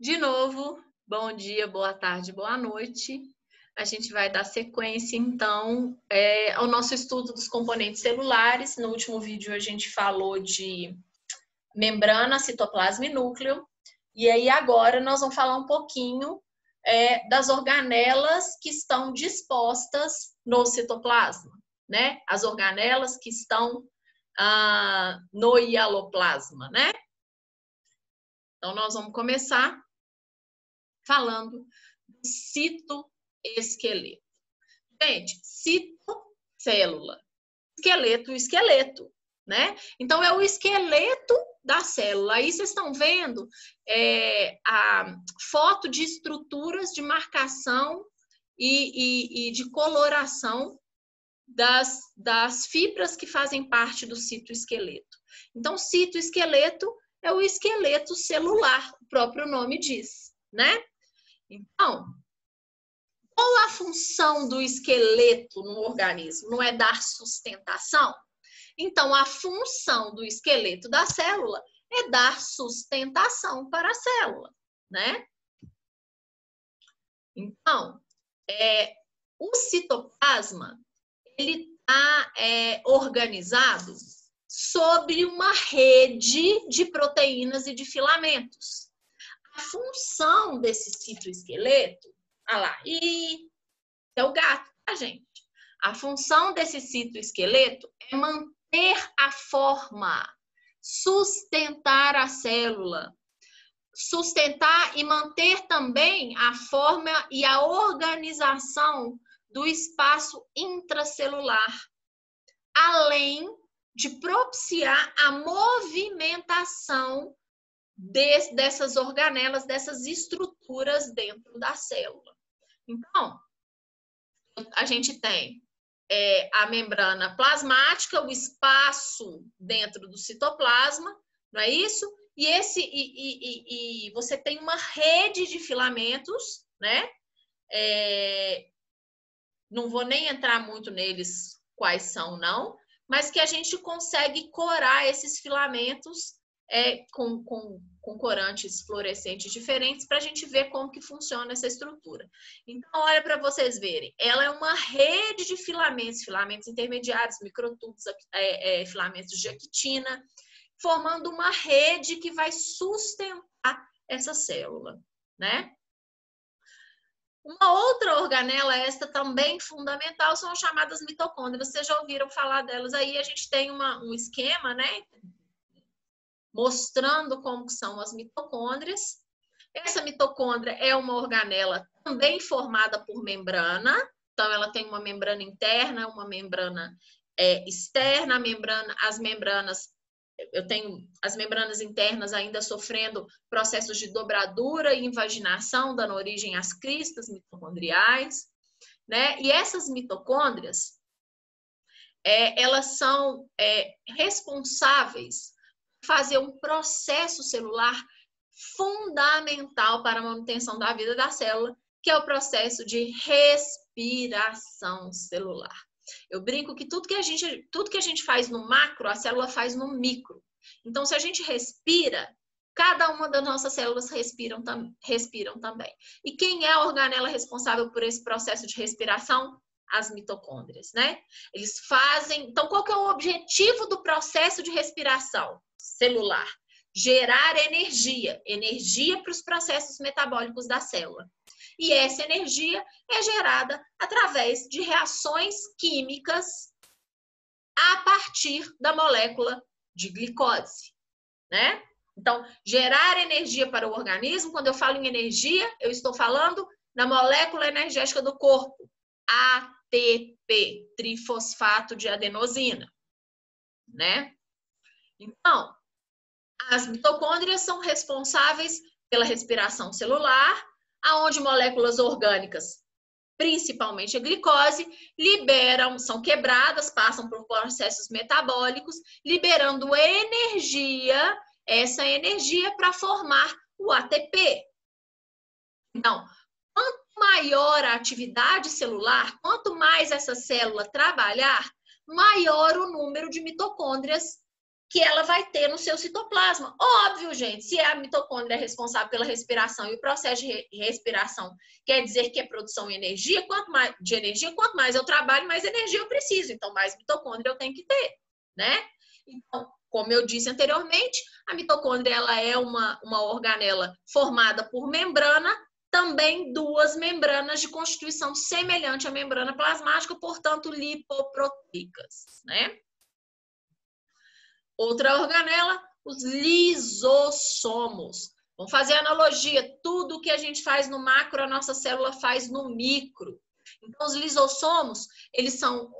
De novo, bom dia, boa tarde, boa noite. A gente vai dar sequência, então, ao nosso estudo dos componentes celulares. No último vídeo, a gente falou de membrana, citoplasma e núcleo. E aí, agora, nós vamos falar um pouquinho das organelas que estão dispostas no citoplasma, né? As organelas que estão no hialoplasma, né? Então, nós vamos começar falando do citoesqueleto. Gente, citocélula, esqueleto, né? Então, é o esqueleto da célula. Aí vocês estão vendo a foto de estruturas de marcação e de coloração das fibras que fazem parte do citoesqueleto. Então, citoesqueleto é o esqueleto celular, o próprio nome diz, né? Então, qual a função do esqueleto no organismo? Não é dar sustentação? Então, a função do esqueleto da célula é dar sustentação para a célula, né? Então, o citoplasma, ele está organizado sobre uma rede de proteínas e de filamentos. A função desse citoesqueleto, olha lá, e é o gato, tá, gente? A função desse citoesqueleto é manter a forma, sustentar a célula, sustentar e manter também a forma e a organização do espaço intracelular, além de propiciar a movimentação dessas organelas, dessas estruturas dentro da célula. Então, a gente tem a membrana plasmática, o espaço dentro do citoplasma, não é isso? E você tem uma rede de filamentos, né? Não vou nem entrar muito neles quais são, não, mas que a gente consegue corar esses filamentos com corantes fluorescentes diferentes para a gente ver como que funciona essa estrutura. Então, olha para vocês verem, ela é uma rede de filamentos, filamentos intermediários, microtúbulos, filamentos de actina, formando uma rede que vai sustentar essa célula, né? Uma outra organela, esta também fundamental, são as chamadas mitocôndrias. Vocês já ouviram falar delas aí? A gente tem um esquema, né? Mostrando como são as mitocôndrias. Essa mitocôndria é uma organela também formada por membrana. Então, ela tem uma membrana interna, uma membrana externa, as membranas. Eu tenho as membranas internas ainda sofrendo processos de dobradura e invaginação, dando origem às cristas mitocondriais, né? E essas mitocôndrias, elas são responsáveis por fazer um processo celular fundamental para a manutenção da vida da célula, que é o processo de respiração celular. Eu brinco que tudo que a gente faz no macro, a célula faz no micro. Então, se a gente respira, cada uma das nossas células respiram também. E quem é a organela responsável por esse processo de respiração? As mitocôndrias, né? Eles fazem... Então, qual que é o objetivo do processo de respiração celular? Gerar energia para os processos metabólicos da célula. E essa energia é gerada através de reações químicas a partir da molécula de glicose, né? Então, gerar energia para o organismo, quando eu falo em energia, eu estou falando na molécula energética do corpo, ATP, trifosfato de adenosina, né? Então, as mitocôndrias são responsáveis pela respiração celular, aonde moléculas orgânicas, principalmente a glicose, são quebradas, passam por processos metabólicos, liberando energia, essa energia para formar o ATP. Então, quanto maior a atividade celular, quanto mais essa célula trabalhar, maior o número de mitocôndrias que ela vai ter no seu citoplasma. Óbvio, gente, se a mitocôndria é responsável pela respiração e o processo de respiração quer dizer que é produção de energia, quanto mais eu trabalho, mais energia eu preciso. Então, mais mitocôndria eu tenho que ter, né? Então, como eu disse anteriormente, a mitocôndria ela é uma organela formada por membrana, também duas membranas de constituição semelhante à membrana plasmática, portanto, lipoproteicas, né? Outra organela, os lisossomos. Vamos fazer analogia, tudo que a gente faz no macro, a nossa célula faz no micro. Então, os lisossomos, eles são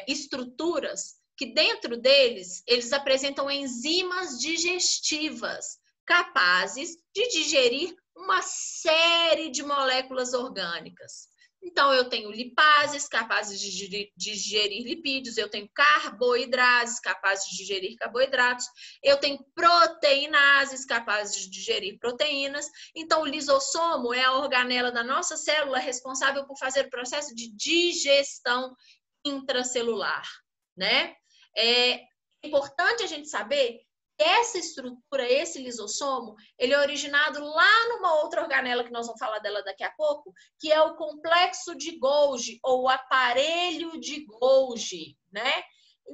estruturas que dentro deles, eles apresentam enzimas digestivas capazes de digerir uma série de moléculas orgânicas. Então, eu tenho lipases capazes de digerir lipídios, eu tenho carboidrases capazes de digerir carboidratos, eu tenho proteinases capazes de digerir proteínas. Então, o lisossomo é a organela da nossa célula responsável por fazer o processo de digestão intracelular, né? É importante a gente saber que essa estrutura, esse lisossomo, ele é originado lá numa outra organela que nós vamos falar dela daqui a pouco, que é o complexo de Golgi, ou o aparelho de Golgi, né?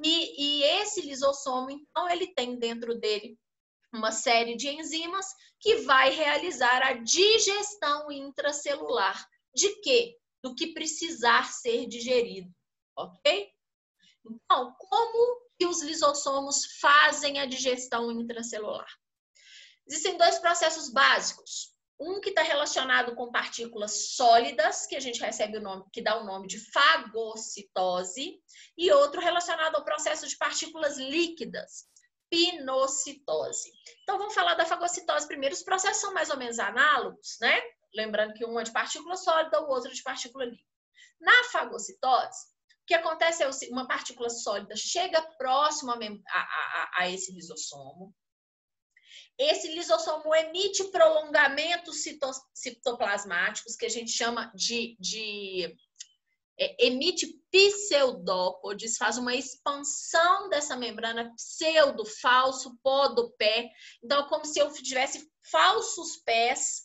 E esse lisossomo, então, ele tem dentro dele uma série de enzimas que vai realizar a digestão intracelular. De quê? Do que precisar ser digerido, ok? Então, como que os lisossomos fazem a digestão intracelular? Existem dois processos básicos. Um que está relacionado com partículas sólidas, que a gente recebe o nome, que dá o nome de fagocitose, e outro relacionado ao processo de partículas líquidas, pinocitose. Então, vamos falar da fagocitose primeiro. Os processos são mais ou menos análogos, né? Lembrando que um é de partícula sólida, o outro é de partícula líquida. Na fagocitose, o que acontece é uma partícula sólida chega próximo a esse lisossomo. Esse lisossomo emite prolongamentos citoplasmáticos, que a gente chama emite pseudópodes, faz uma expansão dessa membrana, pseudo, falso, podopé. Então, é como se eu tivesse falsos pés,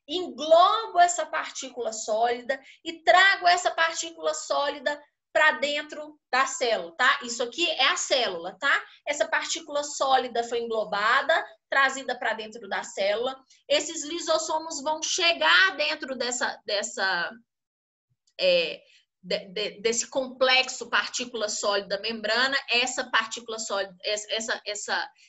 englobo essa partícula sólida e trago essa partícula sólida para dentro da célula, tá? Isso aqui é a célula, tá? Essa partícula sólida foi englobada, trazida para dentro da célula. Esses lisossomos vão chegar dentro desse complexo partícula sólida membrana. Essa partícula sólida,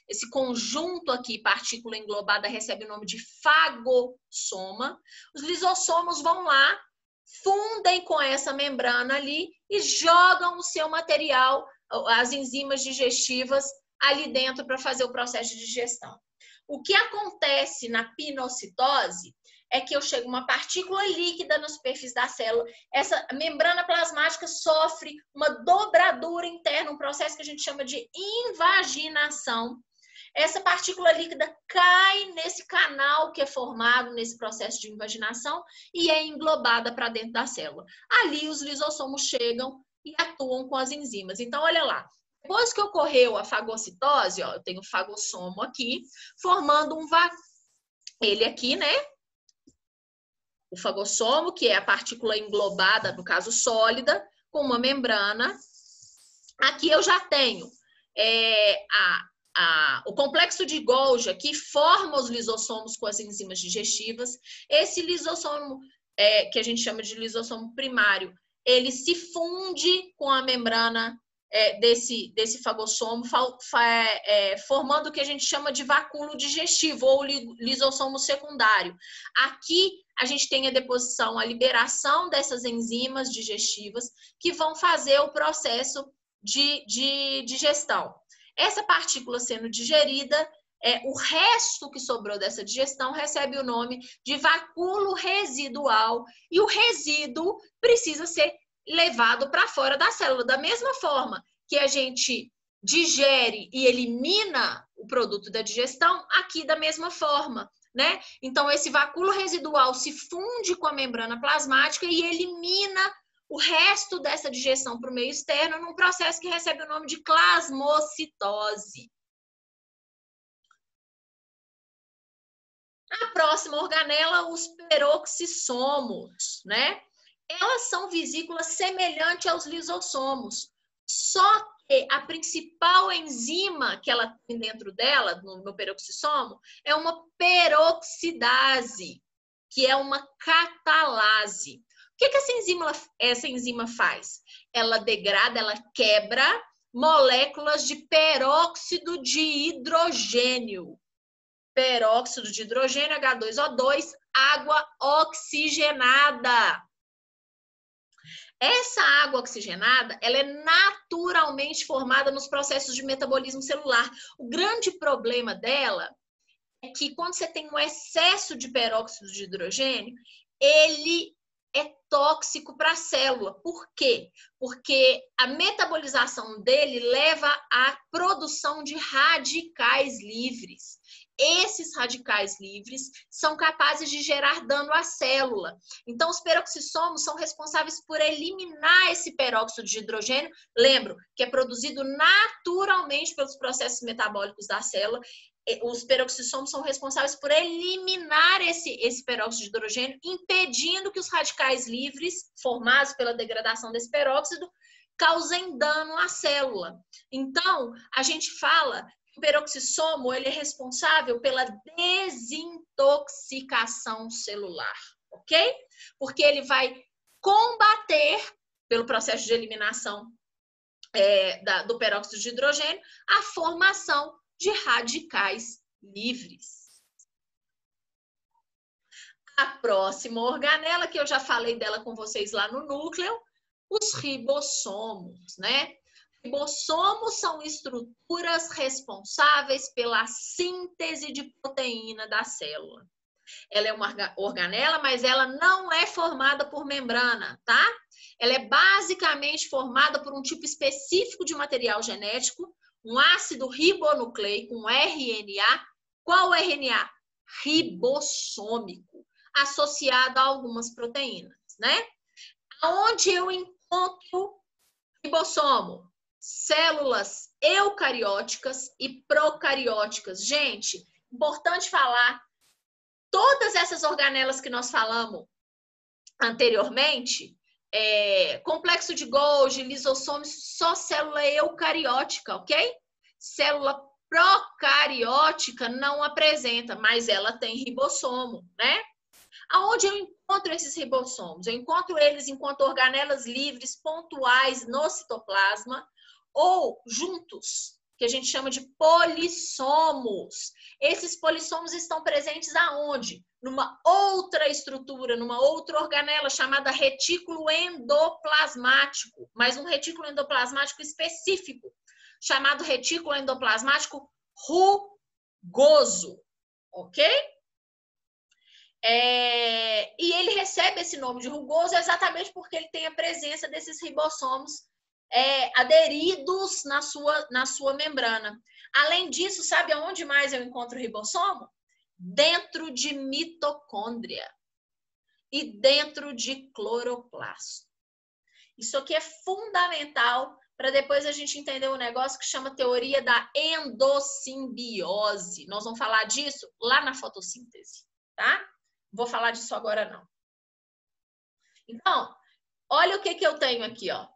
esse conjunto aqui, partícula englobada, recebe o nome de fagossoma. Os lisossomos vão lá, fundem com essa membrana ali e jogam o seu material, as enzimas digestivas, ali dentro para fazer o processo de digestão. O que acontece na pinocitose é que eu chego uma partícula líquida na superfície da célula, essa membrana plasmática sofre uma dobradura interna, um processo que a gente chama de invaginação. Essa partícula líquida cai nesse canal que é formado nesse processo de invaginação e é englobada para dentro da célula. Ali os lisossomos chegam e atuam com as enzimas. Então, olha lá. Depois que ocorreu a fagocitose, ó, eu tenho o fagossomo aqui, formando ele aqui, né? O fagossomo, que é a partícula englobada, no caso sólida, com uma membrana. Aqui eu já tenho o complexo de Golgi, que forma os lisossomos com as enzimas digestivas. Esse lisossomo, que a gente chama de lisossomo primário, ele se funde com a membrana desse fagossomo, formando o que a gente chama de vacúolo digestivo, ou lisossomo secundário. Aqui a gente tem a deposição, a liberação dessas enzimas digestivas que vão fazer o processo de digestão. Essa partícula sendo digerida, o resto que sobrou dessa digestão recebe o nome de vacúolo residual, e o resíduo precisa ser levado para fora da célula. Da mesma forma que a gente digere e elimina o produto da digestão, aqui da mesma forma, né? Então, esse vacúolo residual se funde com a membrana plasmática e elimina o resto dessa digestão para o meio externo num processo que recebe o nome de plasmocitose. A próxima organela, os peroxissomos, né? Elas são vesículas semelhantes aos lisossomos, só que a principal enzima que ela tem dentro dela, no peroxissomo, é uma peroxidase, que é uma catalase. O que essa enzima faz? Ela degrada, ela quebra moléculas de peróxido de hidrogênio. Peróxido de hidrogênio, H2O2, água oxigenada. Essa água oxigenada, ela é naturalmente formada nos processos de metabolismo celular. O grande problema dela é que quando você tem um excesso de peróxido de hidrogênio, ele é tóxico para a célula. Por quê? Porque a metabolização dele leva à produção de radicais livres. Esses radicais livres são capazes de gerar dano à célula. Então, os peroxissomos são responsáveis por eliminar esse peróxido de hidrogênio. Lembro que é produzido naturalmente pelos processos metabólicos da célula. Os peroxissomos são responsáveis por eliminar esse peróxido de hidrogênio, impedindo que os radicais livres, formados pela degradação desse peróxido, causem dano à célula. Então, a gente fala que o peroxissomo ele é responsável pela desintoxicação celular, ok? Porque ele vai combater, pelo processo de eliminação do peróxido de hidrogênio, a formação de radicais livres. A próxima organela, que eu já falei dela com vocês lá no núcleo, os ribossomos, né? Ribossomos são estruturas responsáveis pela síntese de proteína da célula. Ela é uma organela, mas ela não é formada por membrana, tá? Ela é basicamente formada por um tipo específico de material genético, um ácido ribonucleico, um RNA. Qual RNA? Ribossômico, associado a algumas proteínas, né? Aonde eu encontro ribossomo? Células eucarióticas e procarióticas. Gente, importante falar, todas essas organelas que nós falamos anteriormente, complexo de Golgi, lisossomo, só célula eucariótica, ok? Célula procariótica não apresenta, mas ela tem ribossomo, né? Aonde eu encontro esses ribossomos? Eu encontro eles enquanto organelas livres, pontuais no citoplasma, ou juntos, que a gente chama de polissomos. Esses polissomos estão presentes aonde? Numa outra estrutura, numa outra organela chamada retículo endoplasmático, mas um retículo endoplasmático específico, chamado retículo endoplasmático rugoso, ok? E ele recebe esse nome de rugoso exatamente porque ele tem a presença desses ribossomos aderidos na sua membrana. Além disso, sabe aonde mais eu encontro ribossomo? Dentro de mitocôndria e dentro de cloroplasto. Isso aqui é fundamental para depois a gente entender um negócio que chama teoria da endossimbiose. Nós vamos falar disso lá na fotossíntese, tá? Não vou falar disso agora, não. Então, olha o que eu tenho aqui, ó.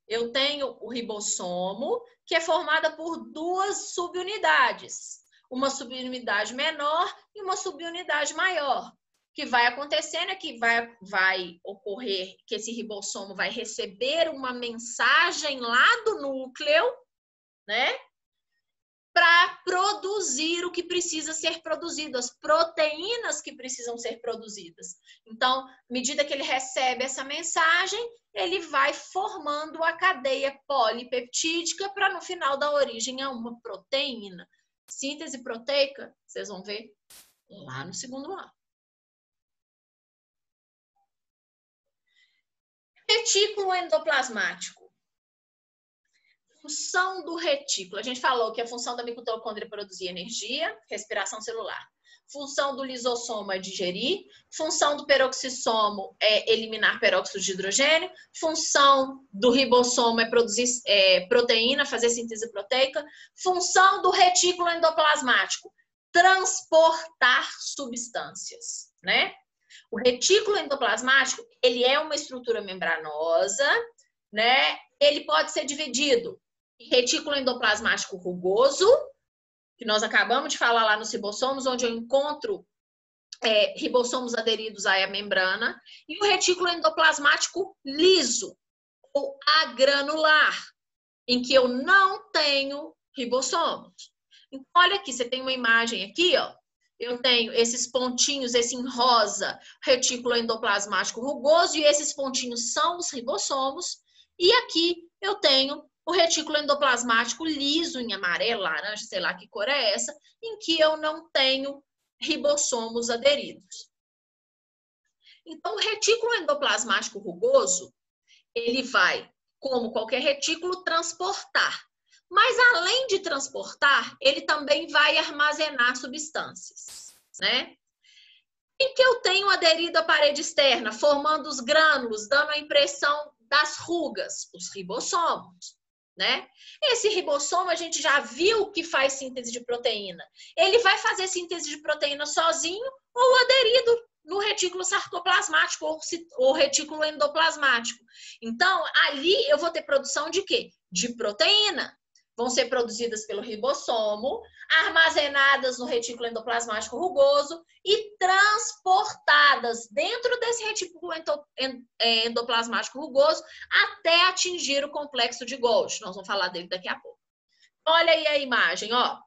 Eu tenho o ribossomo, que é formada por duas subunidades. Uma subunidade menor e uma subunidade maior. O que vai acontecendo é que vai ocorrer que esse ribossomo vai receber uma mensagem lá do núcleo, né? Para produzir o que precisa ser produzido, as proteínas que precisam ser produzidas. Então, à medida que ele recebe essa mensagem, ele vai formando a cadeia polipeptídica para, no final, dar origem a uma proteína. Síntese proteica, vocês vão ver lá no segundo ano. Retículo endoplasmático. Função do retículo. A gente falou que a função da mitocôndria é produzir energia, respiração celular. Função do lisossomo é digerir. Função do peroxissomo é eliminar peróxido de hidrogênio. Função do ribossomo é produzir proteína, fazer síntese proteica. Função do retículo endoplasmático, transportar substâncias, né? O retículo endoplasmático, ele é uma estrutura membranosa, né? Ele pode ser dividido em retículo endoplasmático rugoso, que nós acabamos de falar lá nos ribossomos, onde eu encontro ribossomos aderidos à membrana, e o retículo endoplasmático liso, ou agranular, em que eu não tenho ribossomos. Então, olha aqui, você tem uma imagem aqui, ó. Eu tenho esses pontinhos, esse em rosa, retículo endoplasmático rugoso, e esses pontinhos são os ribossomos. E aqui eu tenho o retículo endoplasmático liso, em amarelo, laranja, sei lá que cor é essa, em que eu não tenho ribossomos aderidos. Então, o retículo endoplasmático rugoso, ele vai, como qualquer retículo, transportar. Mas, além de transportar, ele também vai armazenar substâncias, né? Em que eu tenho aderido à parede externa, formando os grânulos, dando a impressão das rugas, os ribossomos, né? Esse ribossomo, a gente já viu que faz síntese de proteína. Ele vai fazer síntese de proteína sozinho ou aderido no retículo sarcoplasmático ou retículo endoplasmático. Então, ali eu vou ter produção de quê? De proteína. Vão ser produzidas pelo ribossomo, armazenadas no retículo endoplasmático rugoso e transportadas dentro desse retículo endoplasmático rugoso até atingir o complexo de Golgi. Nós vamos falar dele daqui a pouco. Olha aí a imagem, ó.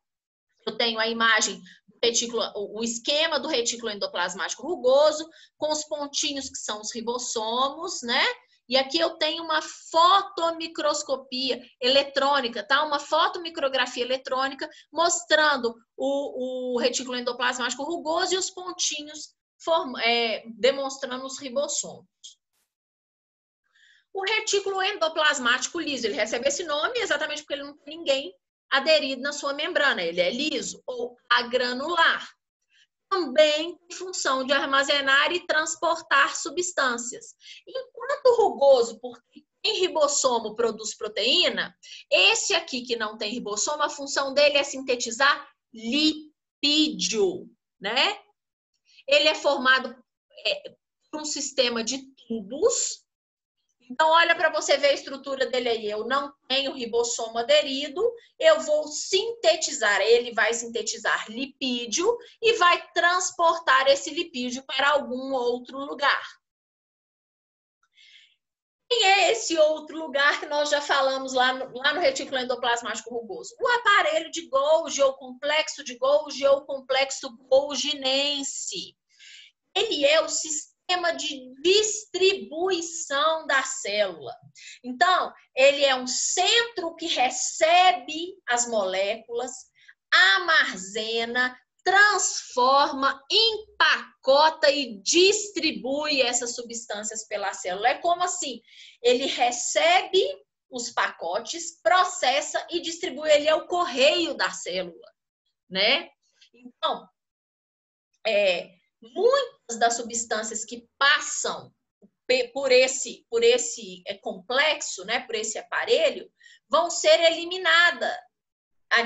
Eu tenho a imagem do retículo, o esquema do retículo endoplasmático rugoso, com os pontinhos que são os ribossomos, né? E aqui eu tenho uma fotomicroscopia eletrônica, tá? Uma fotomicrografia eletrônica mostrando o retículo endoplasmático rugoso e os pontinhos demonstrando os ribossomos. O retículo endoplasmático liso, ele recebe esse nome exatamente porque ele não tem ninguém aderido na sua membrana, ele é liso ou agranular. Também tem função de armazenar e transportar substâncias. Enquanto o rugoso, porque tem ribossomo, produz proteína, esse aqui que não tem ribossomo, a função dele é sintetizar lipídio, né? Ele é formado por um sistema de tubos. Então, olha para você ver a estrutura dele aí. Eu não tenho ribossomo aderido, eu vou sintetizar, ele vai sintetizar lipídio e vai transportar esse lipídio para algum outro lugar. Quem é esse outro lugar que nós já falamos lá no retículo endoplasmático rugoso? O aparelho de Golgi, ou complexo de Golgi, ou complexo golginense. Ele é o sistema de distribuição da célula. Então, ele é um centro que recebe as moléculas, armazena, transforma, empacota e distribui essas substâncias pela célula. É como assim, ele recebe os pacotes, processa e distribui. Ele é o correio da célula, né? Então, muitas das substâncias que passam por esse complexo, né, por esse aparelho, vão ser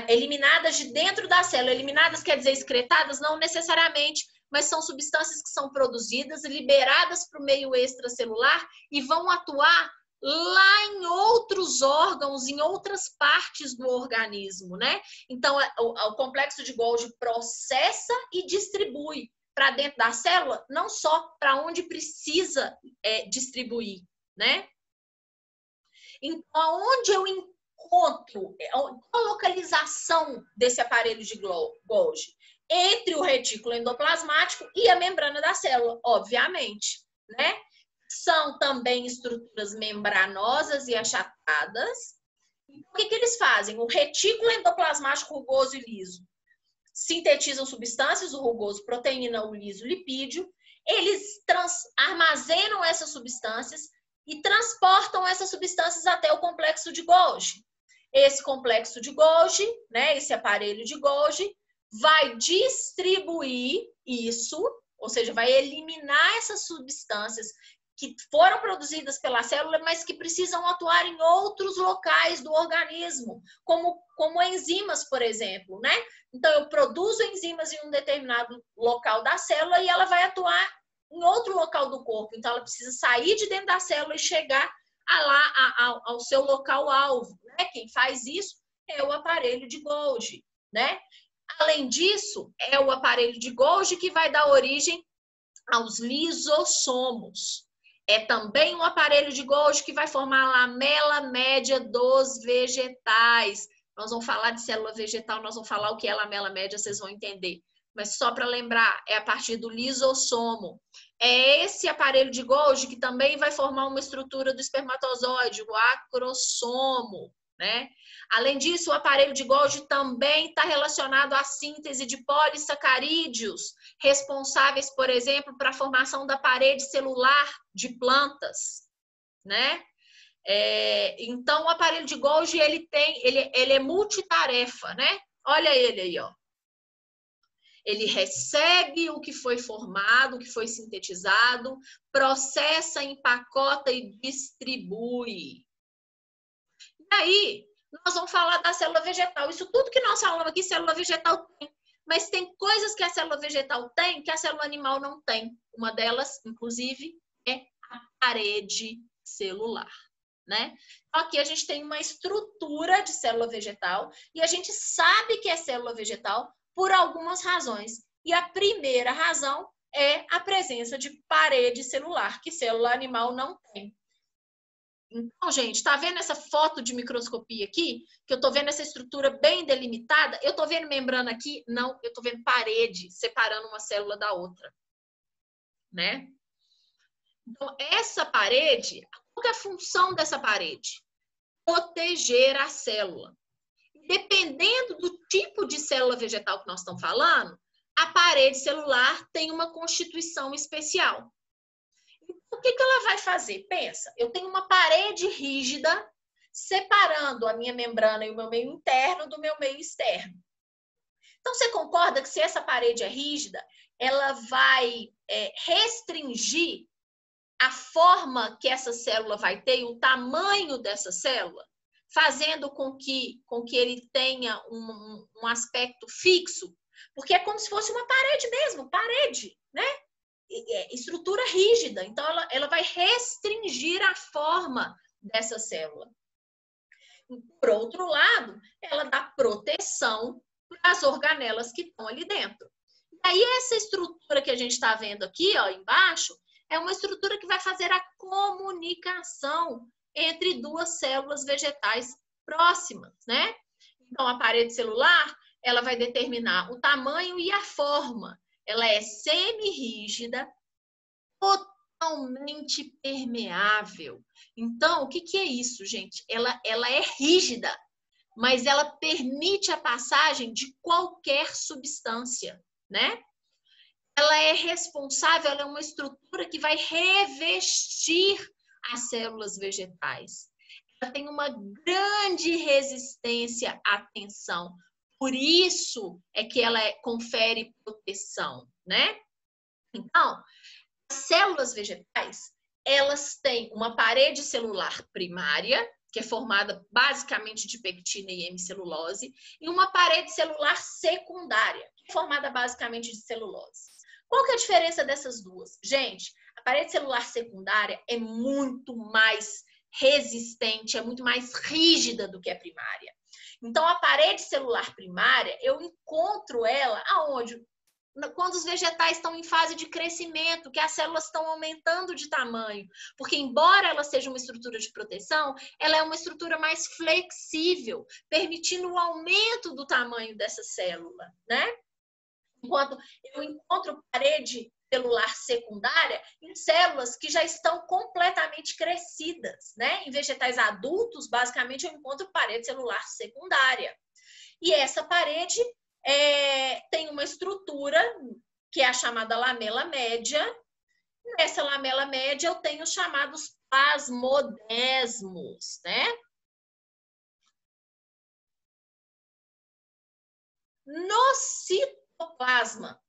eliminadas de dentro da célula. Eliminadas quer dizer excretadas? Não necessariamente, mas são substâncias que são produzidas, liberadas para o meio extracelular e vão atuar lá em outros órgãos, em outras partes do organismo, né? Então, o complexo de Golgi processa e distribui para dentro da célula, não só para onde precisa distribuir, né? Então, onde eu encontro a localização desse aparelho de Golgi? Entre o retículo endoplasmático e a membrana da célula, obviamente, né? São também estruturas membranosas e achatadas. O que eles fazem? O retículo endoplasmático rugoso e liso sintetizam substâncias, o rugoso proteína, o liso lipídio. Eles armazenam essas substâncias e transportam essas substâncias até o complexo de Golgi. Esse complexo de Golgi, né, esse aparelho de Golgi, vai distribuir isso, ou seja, vai eliminar essas substâncias que foram produzidas pela célula, mas que precisam atuar em outros locais do organismo, como enzimas, por exemplo, né? Então, eu produzo enzimas em um determinado local da célula e ela vai atuar em outro local do corpo. Então, ela precisa sair de dentro da célula e chegar ao seu local-alvo, né? Quem faz isso é o aparelho de Golgi, né? Além disso, é o aparelho de Golgi que vai dar origem aos lisossomos. É também um aparelho de Golgi que vai formar a lamela média dos vegetais. Nós vamos falar de célula vegetal, nós vamos falar o que é lamela média, vocês vão entender. Mas só para lembrar, é a partir do lisossomo. É esse aparelho de Golgi que também vai formar uma estrutura do espermatozoide, o acrossomo, né? Além disso, o aparelho de Golgi também está relacionado à síntese de polissacarídeos, responsáveis, por exemplo, para a formação da parede celular de plantas, né? Então, o aparelho de Golgi ele é multitarefa, né? Olha ele aí, ó. Ele recebe o que foi formado, o que foi sintetizado, processa, empacota e distribui. E aí, nós vamos falar da célula vegetal. Isso tudo que nós falamos aqui, célula vegetal tem. Mas tem coisas que a célula vegetal tem que a célula animal não tem. Uma delas, inclusive, é a parede celular, né? Então, aqui a gente tem uma estrutura de célula vegetal e a gente sabe que é célula vegetal por algumas razões. E a primeira razão é a presença de parede celular, que célula animal não tem. Então, gente, tá vendo essa foto de microscopia aqui? Que eu tô vendo essa estrutura bem delimitada? Eu tô vendo membrana aqui? Não, eu tô vendo parede separando uma célula da outra, né? Então, essa parede, qual é a função dessa parede? Proteger a célula. Dependendo do tipo de célula vegetal que nós estamos falando, a parede celular tem uma constituição especial. O que ela vai fazer? Pensa, eu tenho uma parede rígida separando a minha membrana e o meu meio interno do meu meio externo. Então, você concorda que se essa parede é rígida, ela vai restringir a forma que essa célula vai ter, o tamanho dessa célula, fazendo com que ele tenha um aspecto fixo? Porque é como se fosse uma parede mesmo, parede, né? Estrutura rígida, então ela vai restringir a forma dessa célula. Por outro lado, ela dá proteção para as organelas que estão ali dentro. E aí essa estrutura que a gente está vendo aqui, ó, embaixo, é uma estrutura que vai fazer a comunicação entre duas células vegetais próximas, né? Então, a parede celular, ela vai determinar o tamanho e a forma. Ela é semi-rígida, totalmente permeável. Então, o que é isso, gente? Ela é rígida, mas ela permite a passagem de qualquer substância, né? Ela é responsável, ela é uma estrutura que vai revestir as células vegetais. Ela tem uma grande resistência à tensão. Por isso é que ela confere proteção, né? Então, as células vegetais, elas têm uma parede celular primária, que é formada basicamente de pectina e hemicelulose, e uma parede celular secundária, que é formada basicamente de celulose. Qual que é a diferença dessas duas? Gente, a parede celular secundária é muito mais resistente, é muito mais rígida do que a primária. Então, a parede celular primária, eu encontro ela aonde? Quando os vegetais estão em fase de crescimento, que as células estão aumentando de tamanho. Porque, embora ela seja uma estrutura de proteção, ela é uma estrutura mais flexível, permitindo o aumento do tamanho dessa célula, né? Enquanto eu encontro parede celular secundária em células que já estão completamente crescidas, né? Em vegetais adultos, basicamente, eu encontro parede celular secundária. E essa parede tem uma estrutura que é a chamada lamela média. Nessa lamela média eu tenho os chamados plasmodesmos, né? No citoplasma,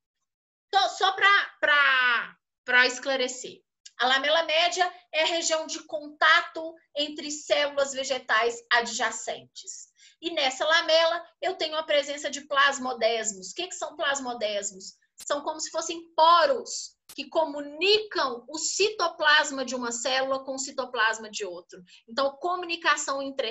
só para esclarecer, A lamela média é a região de contato entre células vegetais adjacentes. E nessa lamela eu tenho a presença de plasmodesmos. O que são plasmodesmos? São como se fossem poros que comunicam o citoplasma de uma célula com o citoplasma de outro. Então, comunicação entre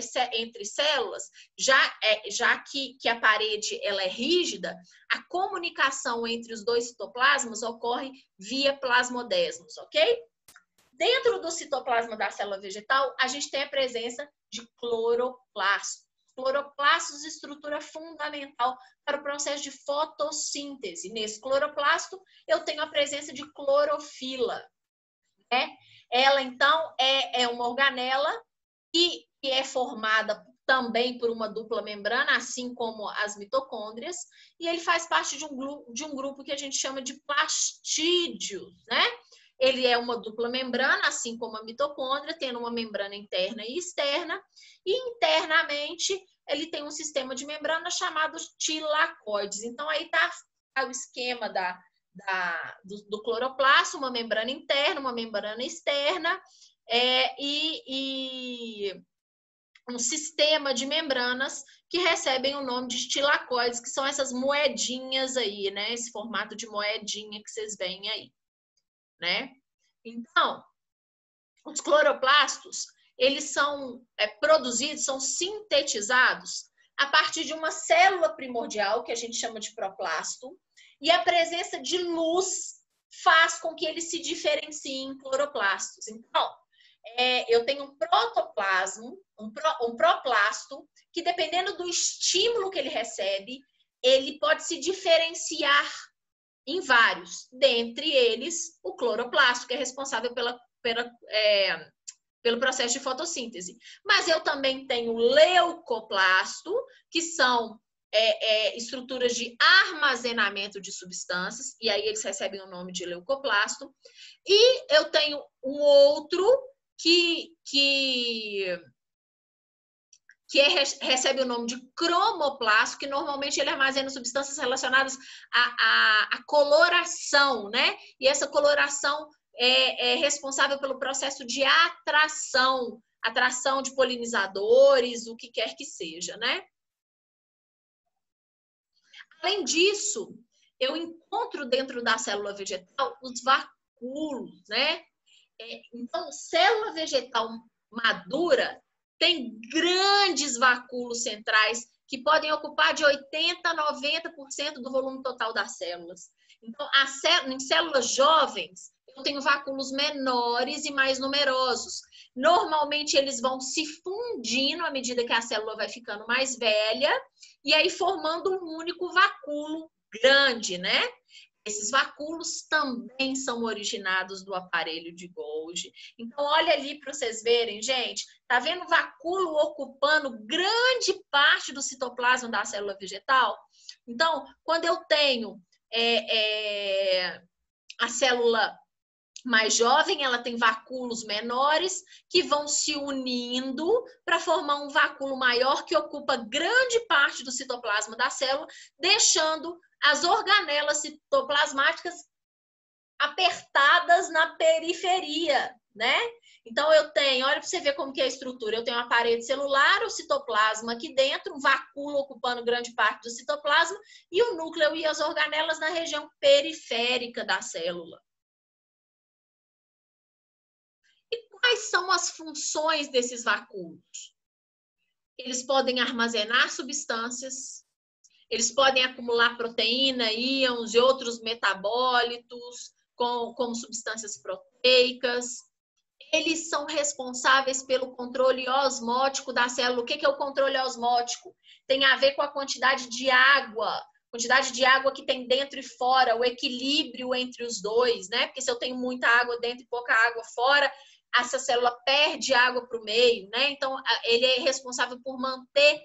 células, já que a parede ela é rígida, a comunicação entre os dois citoplasmas ocorre via plasmodesmos, ok? Dentro do citoplasma da célula vegetal, a gente tem a presença de cloroplastos. Cloroplastos, estrutura fundamental para o processo de fotossíntese. Nesse cloroplasto, eu tenho a presença de clorofila, né? Ela, então, é uma organela que é formada também por uma dupla membrana, assim como as mitocôndrias, e ele faz parte de um grupo que a gente chama de plastídeos, né? Ele é uma dupla membrana, assim como a mitocôndria, tendo uma membrana interna e externa, e internamente ele tem um sistema de membrana chamado tilacoides. Então, aí está o esquema do cloroplasto, uma membrana interna, uma membrana externa, e um sistema de membranas que recebem o nome de tilacoides, que são essas moedinhas aí, né? Esse formato de moedinha que vocês veem aí, né? Então, os cloroplastos, eles são produzidos, são sintetizados a partir de uma célula primordial, que a gente chama de proplasto, e a presença de luz faz com que eles se diferenciem em cloroplastos. Então, eu tenho um protoplasmo, um proplasto, que dependendo do estímulo que ele recebe, ele pode se diferenciar em vários, dentre eles o cloroplasto, que é responsável pelo processo de fotossíntese. Mas eu também tenho leucoplasto, que são estruturas de armazenamento de substâncias, e aí eles recebem o nome de leucoplasto. E eu tenho um outro que recebe o nome de cromoplasto, que normalmente ele armazena substâncias relacionadas à coloração, né? E essa coloração é responsável pelo processo de atração de polinizadores, o que quer que seja, né? Além disso, eu encontro dentro da célula vegetal os vacúolos, né? Então, célula vegetal madura tem grandes vacúolos centrais que podem ocupar de 80% a 90% do volume total das células. Então, em células jovens, eu tenho vacúolos menores e mais numerosos. Normalmente, eles vão se fundindo à medida que a célula vai ficando mais velha e aí formando um único vacúolo grande, né? Esses vacúolos também são originados do aparelho de Golgi. Então, olha ali para vocês verem, gente. Tá vendo o vacúolo ocupando grande parte do citoplasma da célula vegetal? Então, quando eu tenho a célula mais jovem, ela tem vacúolos menores que vão se unindo para formar um vacúolo maior que ocupa grande parte do citoplasma da célula, deixando as organelas citoplasmáticas apertadas na periferia, né? Então, eu tenho, olha para você ver como que é a estrutura, eu tenho a parede celular, o citoplasma aqui dentro, um vacúolo ocupando grande parte do citoplasma e o núcleo e as organelas na região periférica da célula. E quais são as funções desses vacúolos? Eles podem armazenar substâncias, eles podem acumular proteína, íons e outros metabólitos, como substâncias proteicas. Eles são responsáveis pelo controle osmótico da célula. O que é o controle osmótico? Tem a ver com a quantidade de água que tem dentro e fora, o equilíbrio entre os dois, né? Porque se eu tenho muita água dentro e pouca água fora, essa célula perde água para o meio, né? Então, ele é responsável por manter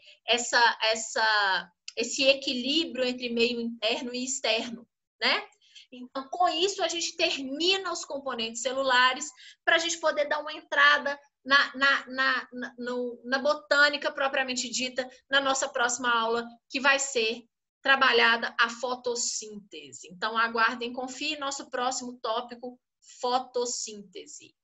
esse equilíbrio entre meio interno e externo, né? Então, com isso, a gente termina os componentes celulares para a gente poder dar uma entrada na botânica propriamente dita, na nossa próxima aula, que vai ser trabalhada a fotossíntese. Então, aguardem, confiem, nosso próximo tópico fotossíntese.